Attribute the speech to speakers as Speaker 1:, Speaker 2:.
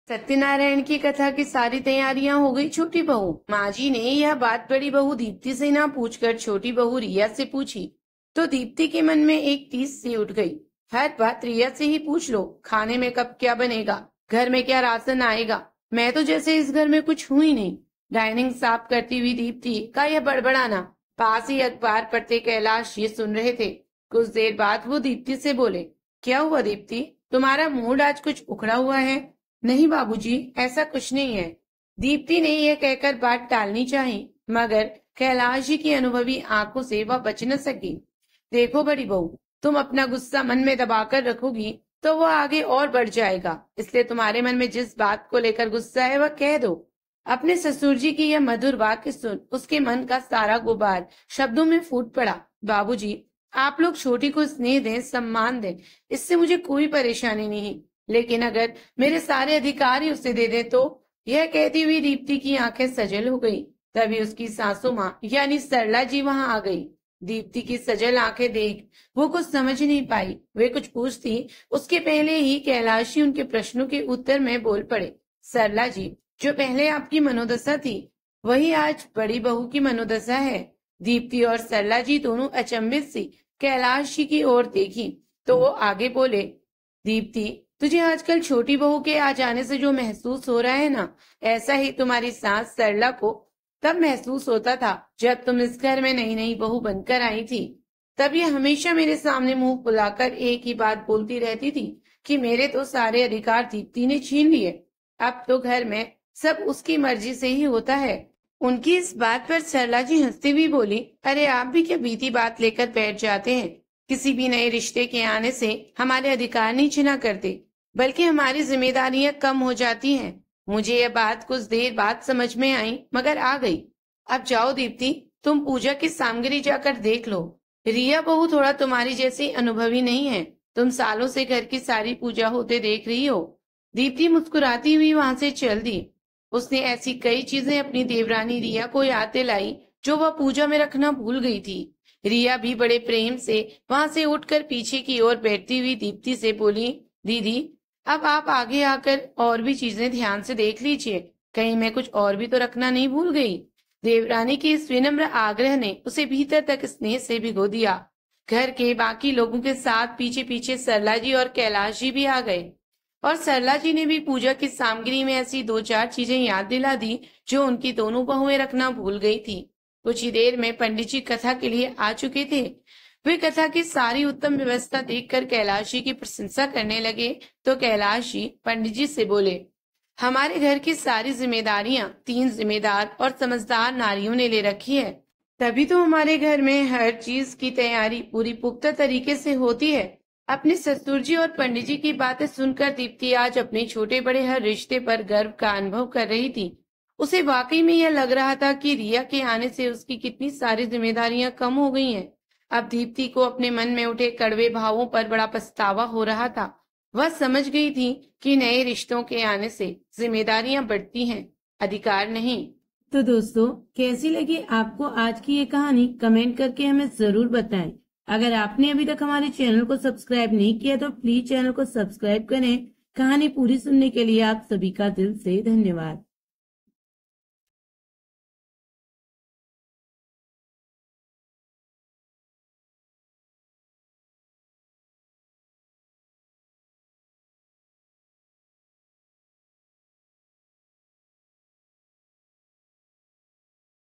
Speaker 1: सत्यनारायण की कथा की सारी तैयारियां हो गई छोटी बहू। माँ जी ने यह बात बड़ी बहू दीप्ति से ना पूछकर छोटी बहू रिया से पूछी तो दीप्ति के मन में एक टीस सी उठ गई। हर बात रिया से ही पूछ लो, खाने में कब क्या बनेगा, घर में क्या राशन आएगा। मैं तो जैसे इस घर में कुछ हूं ही नहीं। डाइनिंग साफ करती हुई दीप्ति का यह बड़बड़ाना, पास ही अखबार पढ़ते कैलाश ये सुन रहे थे। कुछ देर बाद वो दीप्ति से बोले, क्या हुआ दीप्ति, तुम्हारा मूड आज कुछ उखड़ा हुआ है। नहीं बाबूजी, ऐसा कुछ नहीं है। दीप्ति ने यह कहकर बात टालनी चाही, मगर कैलाश जी की अनुभवी आंखों से वह बच न सकी। देखो बड़ी बहू, तुम अपना गुस्सा मन में दबाकर रखोगी तो वह आगे और बढ़ जाएगा। इसलिए तुम्हारे मन में जिस बात को लेकर गुस्सा है वह कह दो। अपने ससुर जी की यह मधुर वाक्य सुन उसके मन का सारा गुबार शब्दों में फूट पड़ा। बाबूजी, आप लोग छोटी को स्नेह दें, सम्मान दें, इससे मुझे कोई परेशानी नहीं, लेकिन अगर मेरे सारे अधिकार ही उसे दे दे तो। यह कहती हुई दीप्ति की आंखें सजल हो गई। तभी उसकी सासू माँ यानी सरला जी वहां आ गई। दीप्ति की सजल आंखें देख वो कुछ समझ नहीं पाई। वे कुछ पूछती उसके पहले ही कैलाशी उनके प्रश्नों के उत्तर में बोल पड़े। सरला जी, जो पहले आपकी मनोदशा थी वही आज बड़ी बहू की मनोदशा है। दीप्ति और सरला जी दोनों अचंभित सी कैलाश जी की ओर देखी तो वो आगे बोले, दीप्ति, तुझे आजकल छोटी बहू के आ जाने से जो महसूस हो रहा है ना, ऐसा ही तुम्हारी सास सरला को तब महसूस होता था जब तुम इस घर में नई नई बहू बनकर आई थी। तब ये हमेशा मेरे सामने मुंह फुलाकर एक ही बात बोलती रहती थी कि मेरे तो सारे अधिकार दीप्ति ने छीन लिए। अब तो घर में सब उसकी मर्जी से ही होता है। उनकी इस बात पर सरला जी हंसती हुई बोली, अरे आप भी क्या बीती बात लेकर बैठ जाते हैं। किसी भी नए रिश्ते के आने से हमारे अधिकार नहीं छिना करते, बल्कि हमारी जिम्मेदारियां कम हो जाती हैं। मुझे यह बात कुछ देर बाद समझ में आई, मगर आ गई। अब जाओ दीप्ति, तुम पूजा की सामग्री जाकर देख लो। रिया बहू थोड़ा तुम्हारी जैसी अनुभवी नहीं है, तुम सालों से घर की सारी पूजा होते देख रही हो। दीप्ति मुस्कुराती हुई वहां से चल दी। उसने ऐसी कई चीजें अपनी देवरानी रिया को याद दिलाई जो वह पूजा में रखना भूल गई थी। रिया भी बड़े प्रेम से वहां से उठकर पीछे की ओर बैठती हुई दीप्ति से बोली, दीदी, अब आप आगे आकर और भी चीजें ध्यान से देख लीजिए, कहीं मैं कुछ और भी तो रखना नहीं भूल गई। देवरानी के इस विनम्र आग्रह ने उसे भीतर तक स्नेह से भिगो दिया। घर के बाकी लोगों के साथ पीछे पीछे सरला जी और कैलाश जी भी आ गए और सरला जी ने भी पूजा की सामग्री में ऐसी दो चार चीजें याद दिला दी जो उनकी दोनों बहुएं रखना भूल गई थी। कुछ ही देर में पंडित जी कथा के लिए आ चुके थे। वे कथा की सारी उत्तम व्यवस्था देखकर कैलाश जी की प्रशंसा करने लगे तो कैलाश जी पंडित जी से बोले, हमारे घर की सारी जिम्मेदारियां 3 जिम्मेदार और समझदार नारियों ने ले रखी है, तभी तो हमारे घर में हर चीज की तैयारी पूरी पुख्ता तरीके से होती है। अपने ससुर जी और पंडित जी की बातें सुनकर दीप्ति आज अपने छोटे बड़े हर रिश्ते पर गर्व का अनुभव कर रही थी। उसे वाकई में यह लग रहा था कि रिया के आने से उसकी कितनी सारी जिम्मेदारियां कम हो गई हैं। अब दीप्ति को अपने मन में उठे कड़वे भावों पर बड़ा पछतावा हो रहा था। वह समझ गई थी कि नए रिश्तों के आने से जिम्मेदारियां बढ़ती हैं, अधिकार नहीं।
Speaker 2: तो दोस्तों, कैसी लगी आपको आज की ये कहानी, कमेंट करके हमें जरूर बताएं। अगर आपने अभी तक हमारे चैनल को सब्सक्राइब नहीं किया तो प्लीज चैनल को सब्सक्राइब करें। कहानी पूरी सुनने के लिए आप सभी का दिल से धन्यवाद।